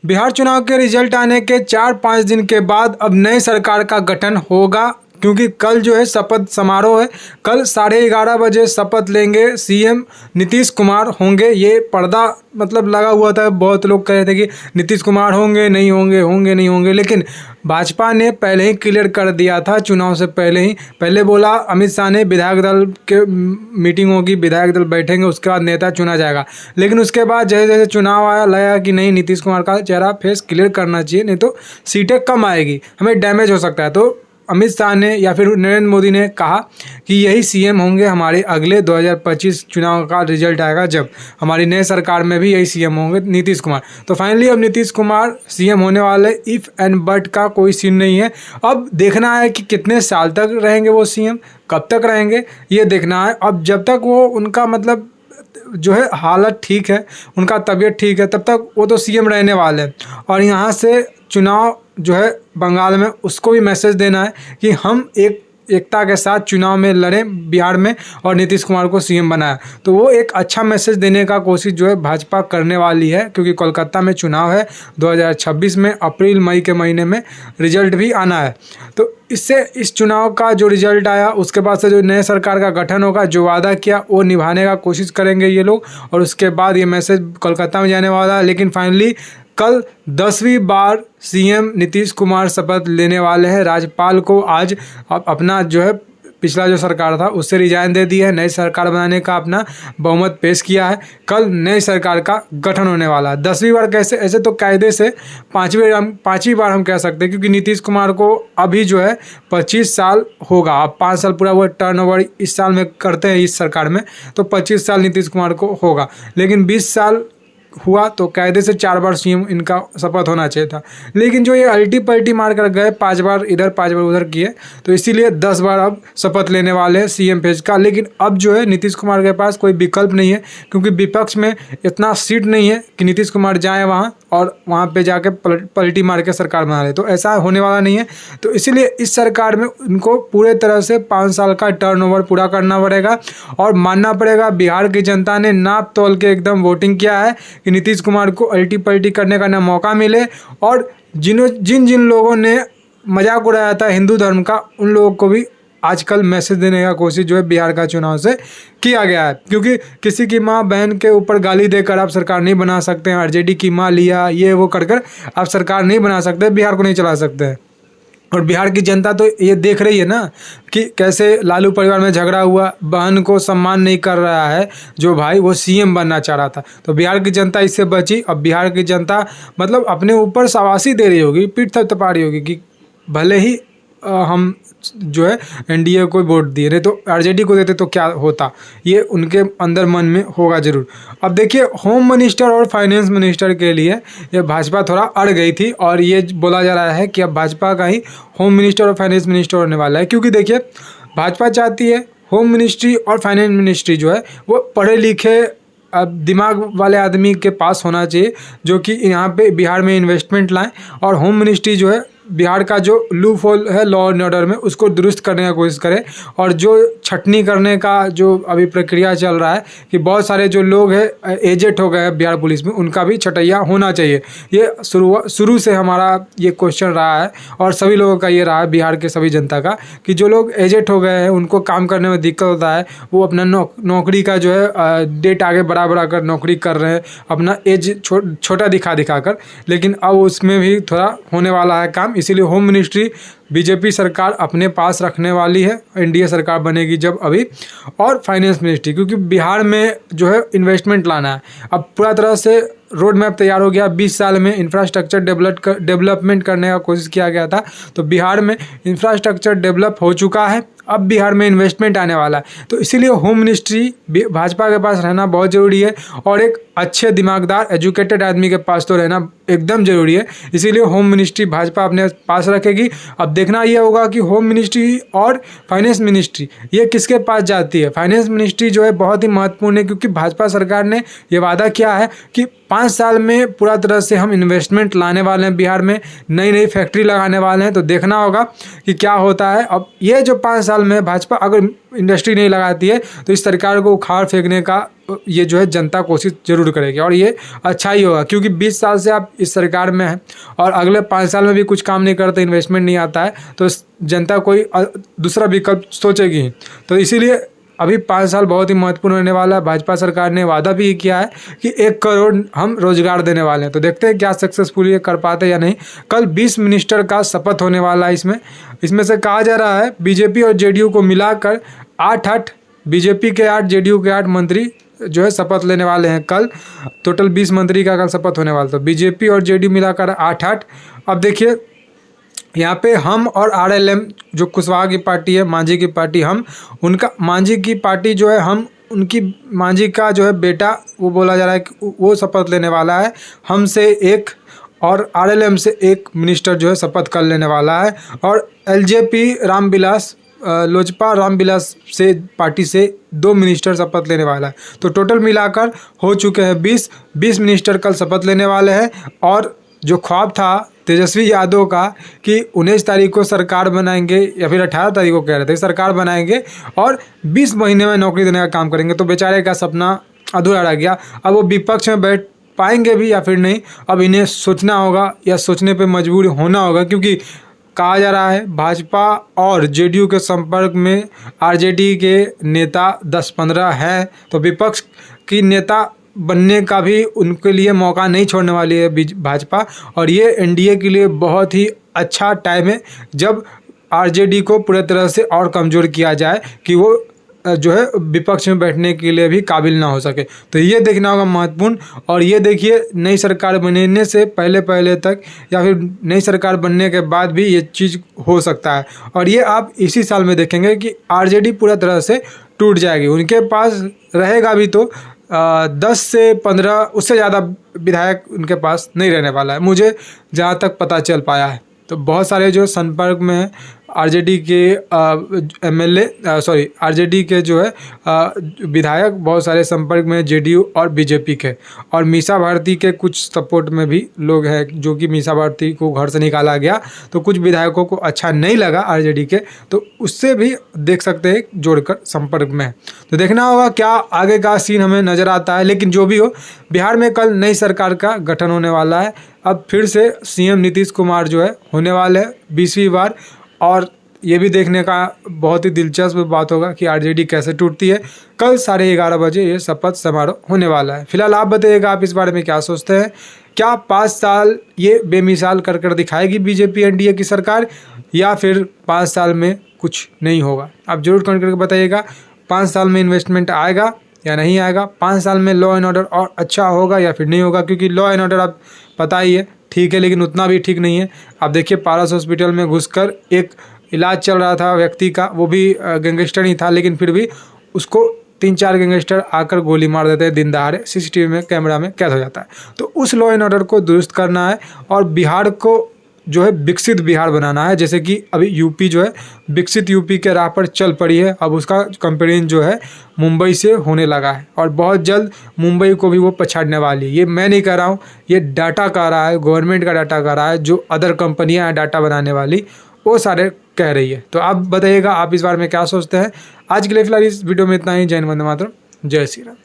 बिहार चुनाव के रिजल्ट आने के 4-5 दिन के बाद अब नई सरकार का गठन होगा, क्योंकि कल जो है शपथ समारोह है। कल 11:30 बजे शपथ लेंगे सीएम नीतीश कुमार होंगे। ये पर्दा मतलब लगा हुआ था, बहुत लोग कह रहे थे कि नीतीश कुमार होंगे नहीं होंगे, होंगे नहीं होंगे, लेकिन भाजपा ने पहले ही क्लियर कर दिया था चुनाव से पहले ही। पहले बोला अमित शाह ने विधायक दल के मीटिंग होगी, विधायक दल बैठेंगे, उसके बाद नेता चुना जाएगा। लेकिन उसके बाद जैसे जैसे चुनाव आया लगा कि नहीं, नीतीश कुमार का चेहरा फेस क्लियर करना चाहिए, नहीं तो सीटें कम आएगी, हमें डैमेज हो सकता है। तो अमित शाह ने या फिर नरेंद्र मोदी ने कहा कि यही सीएम होंगे हमारे अगले 2025 चुनाव का रिजल्ट आएगा, जब हमारी नई सरकार में भी यही सीएम होंगे नीतीश कुमार। तो फाइनली अब नीतीश कुमार सीएम होने वाले, इफ़ एंड बट का कोई सीन नहीं है। अब देखना है कि कितने साल तक रहेंगे वो सीएम, कब तक रहेंगे ये देखना है। अब जब तक वो उनका मतलब जो है हालत ठीक है, उनका तबीयत ठीक है, तब तक वो तो सीएम रहने वाले हैं। और यहाँ से चुनाव जो है बंगाल में, उसको भी मैसेज देना है कि हम एकता के साथ चुनाव में लड़ें बिहार में और नीतीश कुमार को सीएम बनाया। तो वो एक अच्छा मैसेज देने का कोशिश जो है भाजपा करने वाली है, क्योंकि कोलकाता में चुनाव है 2026 में, अप्रैल मई के महीने में रिजल्ट भी आना है। तो इससे इस चुनाव का जो रिजल्ट आया उसके बाद से जो नए सरकार का गठन होगा, जो वादा किया वो निभाने का कोशिश करेंगे ये लोग, और उसके बाद ये मैसेज कोलकाता में जाने वाला है। लेकिन फाइनली कल 10वीं बार सीएम नीतीश कुमार शपथ लेने वाले हैं। राज्यपाल को आज अपना जो है पिछला जो सरकार था उससे रिजाइन दे दिया है, नई सरकार बनाने का अपना बहुमत पेश किया है। कल नई सरकार का गठन होने वाला है। 10वीं बार कैसे, ऐसे तो कायदे से पाँचवीं बार हम कह सकते हैं, क्योंकि नीतीश कुमार को अभी जो है 25 साल होगा। अब 5 साल पूरा वो टर्नओवर इस साल में करते हैं इस सरकार में, तो 25 साल नीतीश कुमार को होगा। लेकिन 20 साल हुआ तो कायदे से 4 बार सीएम इनका शपथ होना चाहिए था। लेकिन जो ये अल्टी पल्टी मार कर गए, 5 बार इधर 5 बार उधर किए, तो इसीलिए 10 बार अब शपथ लेने वाले हैं सीएम पेज का। लेकिन अब जो है नीतीश कुमार के पास कोई विकल्प नहीं है, क्योंकि विपक्ष में इतना सीट नहीं है कि नीतीश कुमार जाए वहाँ और वहाँ पे जाके पलटी मार के सरकार बना ले। तो ऐसा होने वाला नहीं है। तो इसीलिए इस सरकार में उनको पूरे तरह से 5 साल का टर्नओवर पूरा करना पड़ेगा, और मानना पड़ेगा बिहार की जनता ने नाप तोल के एकदम वोटिंग किया है कि नीतीश कुमार को अल्टी पल्टी करने का ना मौका मिले। और जिन लोगों ने मजाक उड़ाया था हिंदू धर्म का, उन लोगों को भी आजकल मैसेज देने का कोशिश जो है बिहार का चुनाव से किया गया है। क्योंकि किसी की माँ बहन के ऊपर गाली देकर आप सरकार नहीं बना सकते हैं, आरजेडी की माँ लिया ये वो कर आप सरकार नहीं बना सकते, बिहार को नहीं चला सकते हैं। और बिहार की जनता तो ये देख रही है ना कि कैसे लालू परिवार में झगड़ा हुआ, बहन को सम्मान नहीं कर रहा है जो भाई वो सीएम बनना चाह रहा था। तो बिहार की जनता इससे बची। अब बिहार की जनता मतलब अपने ऊपर शाबाशी दे रही होगी, पीठ थपथपा रही होगी कि भले ही हम जो है एनडीए को वोट दिए, नहीं तो आरजेडी को देते तो क्या होता, ये उनके अंदर मन में होगा जरूर। अब देखिए, होम मिनिस्टर और फाइनेंस मिनिस्टर के लिए ये भाजपा थोड़ा अड़ गई थी, और ये बोला जा रहा है कि अब भाजपा का ही होम मिनिस्टर और फाइनेंस मिनिस्टर होने वाला है। क्योंकि देखिए, भाजपा चाहती है होम मिनिस्ट्री और फाइनेंस मिनिस्ट्री जो है वो पढ़े लिखे दिमाग वाले आदमी के पास होना चाहिए, जो कि यहाँ पे बिहार में इन्वेस्टमेंट लाएं। और होम मिनिस्ट्री जो है बिहार का जो लूप होल है लॉ एंड ऑर्डर में, उसको दुरुस्त करने का कोशिश करे। और जो छटनी करने का जो अभी प्रक्रिया चल रहा है कि बहुत सारे जो लोग हैं एजेंट हो गए हैं बिहार पुलिस में, उनका भी छटैया होना चाहिए। ये शुरू से हमारा ये क्वेश्चन रहा है, और सभी लोगों का ये रहा है, बिहार के सभी जनता का, कि जो लोग एजेंट हो गए हैं उनको काम करने में दिक्कत होता है। वो अपना नौकरी का जो है डेट आगे बढ़ा कर नौकरी कर रहे हैं, अपना एज छोटा दिखा कर। लेकिन अब उसमें भी थोड़ा होने वाला है काम। इसीलिए होम मिनिस्ट्री बीजेपी सरकार अपने पास रखने वाली है, एनडीए सरकार बनेगी जब अभी। और फाइनेंस मिनिस्ट्री, क्योंकि बिहार में जो है इन्वेस्टमेंट लाना है। अब पूरा तरह से रोड मैप तैयार हो गया, 20 साल में इंफ्रास्ट्रक्चर डेवलपमेंट करने का कोशिश किया गया था। तो बिहार में इंफ्रास्ट्रक्चर डेवलप हो चुका है, अब बिहार में इन्वेस्टमेंट आने वाला है। तो इसीलिए होम मिनिस्ट्री भाजपा के पास रहना बहुत ज़रूरी है, और एक अच्छे दिमागदार एजुकेटेड आदमी के पास तो रहना एकदम ज़रूरी है। इसीलिए होम मिनिस्ट्री भाजपा अपने पास रखेगी। अब देखना ये होगा कि होम मिनिस्ट्री और फाइनेंस मिनिस्ट्री ये किसके पास जाती है। फाइनेंस मिनिस्ट्री जो है बहुत ही महत्वपूर्ण है, क्योंकि भाजपा सरकार ने ये वादा किया है कि 5 साल में पूरा तरह से हम इन्वेस्टमेंट लाने वाले हैं बिहार में, नई फैक्ट्री लगाने वाले हैं। तो देखना होगा कि क्या होता है। अब ये जो 5 साल में भाजपा अगर इंडस्ट्री नहीं लगाती है तो इस सरकार को उखाड़ फेंकने का ये जो है जनता कोशिश जरूर करेगी और ये अच्छा ही होगा, क्योंकि 20 साल से आप इस सरकार में हैं और अगले 5 साल में भी कुछ काम नहीं करते, इन्वेस्टमेंट नहीं आता है, तो जनता कोई दूसरा विकल्प सोचेगी ही। तो इसीलिए अभी 5 साल बहुत ही महत्वपूर्ण होने वाला है। भाजपा सरकार ने वादा भी किया है कि 1 करोड़ हम रोजगार देने वाले हैं, तो देखते हैं क्या सक्सेसफुली ये कर पाते या नहीं। कल 20 मिनिस्टर का शपथ होने वाला है। इसमें से कहा जा रहा है बीजेपी और जेडीयू को मिलाकर 8 बीजेपी के 8 जेडीयू के 8 मंत्री जो है शपथ लेने वाले हैं कल। टोटल 20 मंत्री का कल शपथ होने वाला था, बीजेपी और जेडीयू मिलाकर 8। अब देखिए यहाँ पे हम और आरएलएम जो कुशवाहा की पार्टी है, मांझी की पार्टी, हम उनका मांझी की पार्टी जो है, हम उनकी मांझी का जो है बेटा वो बोला जा रहा है कि वो शपथ लेने वाला है। हमसे 1 और आरएलएम से 1 मिनिस्टर जो है शपथ कर लेने वाला है। और एलजेपी रामविलास लोजपा रामविलास से पार्टी से 2 मिनिस्टर शपथ लेने वाला है। तो टोटल मिलाकर हो चुके हैं 20 मिनिस्टर कल शपथ लेने वाले हैं। और जो ख्वाब था तेजस्वी यादव का कि 19 तारीख को सरकार बनाएंगे या फिर 18 तारीख को कह रहे थे सरकार बनाएंगे और 20 महीने में नौकरी देने का काम करेंगे, तो बेचारे का सपना अधूरा रह गया। अब वो विपक्ष में बैठ पाएंगे भी या फिर नहीं, अब इन्हें सोचना होगा या सोचने पे मजबूर होना होगा, क्योंकि कहा जा रहा है भाजपा और जेडीयू के संपर्क में आरजेडी के नेता 10-15 हैं, तो विपक्ष की नेता बनने का भी उनके लिए मौका नहीं छोड़ने वाली है भाजपा। और ये एनडीए के लिए बहुत ही अच्छा टाइम है जब आरजेडी को पूरी तरह से और कमज़ोर किया जाए कि वो जो है विपक्ष में बैठने के लिए भी काबिल ना हो सके। तो ये देखना होगा महत्वपूर्ण। और ये देखिए नई सरकार बनने से पहले तक या फिर नई सरकार बनने के बाद भी ये चीज़ हो सकता है। और ये आप इसी साल में देखेंगे कि आरजेडी पूरा तरह से टूट जाएगी। उनके पास रहेगा भी तो 10 से 15 उससे ज़्यादा विधायक उनके पास नहीं रहने वाला है, मुझे जहाँ तक पता चल पाया है। तो बहुत सारे जो संपर्क में हैं आरजेडी के आरजेडी के जो है विधायक बहुत सारे संपर्क में जेडीयू और बीजेपी के, और मीसा भारती के कुछ सपोर्ट में भी लोग हैं, जो कि मीसा भारती को घर से निकाला गया तो कुछ विधायकों को अच्छा नहीं लगा आरजेडी के, तो उससे भी देख सकते हैं जोड़कर संपर्क में। तो देखना होगा क्या आगे का सीन हमें नज़र आता है। लेकिन जो भी हो, बिहार में कल नई सरकार का गठन होने वाला है। अब फिर से सीएम नीतीश कुमार जो है होने वाले हैं 20वीं बार, और ये भी देखने का बहुत ही दिलचस्प बात होगा कि आरजेडी कैसे टूटती है। कल 11:30 बजे ये शपथ समारोह होने वाला है। फिलहाल आप बताइएगा आप इस बारे में क्या सोचते हैं। क्या 5 साल ये बेमिसाल कर दिखाएगी बीजेपी एनडीए की सरकार, या फिर 5 साल में कुछ नहीं होगा? आप जरूर कमेंट करके बताइएगा। 5 साल में इन्वेस्टमेंट आएगा या नहीं आएगा? 5 साल में लॉ एंड ऑर्डर और अच्छा होगा या फिर नहीं होगा? क्योंकि लॉ एंड ऑर्डर आप पता ही है ठीक है, लेकिन उतना भी ठीक नहीं है। आप देखिए पारस हॉस्पिटल में घुसकर एक इलाज चल रहा था व्यक्ति का, वो भी गैंगस्टर ही था, लेकिन फिर भी उसको 3-4 गैंगस्टर आकर गोली मार देते हैं दिन दहाड़े, सीसीटीवी में कैमरा में कैद हो जाता है। तो उस लॉ एंड ऑर्डर को दुरुस्त करना है और बिहार को जो है विकसित बिहार बनाना है। जैसे कि अभी यूपी जो है विकसित यूपी के राह पर चल पड़ी है, अब उसका कंपेरिजन जो है मुंबई से होने लगा है और बहुत जल्द मुंबई को भी वो पछाड़ने वाली है। ये मैं नहीं कह रहा हूँ, ये डाटा कह रहा है, गवर्नमेंट का डाटा कह रहा है, जो अदर कंपनियाँ हैं डाटा बनाने वाली वो सारे कह रही है। तो आप बताइएगा आप इस बारे में क्या सोचते हैं। आज के लिए फिलहाल इस वीडियो में इतना ही। जय हिंद, वंदे मातरम, जय श्री राम।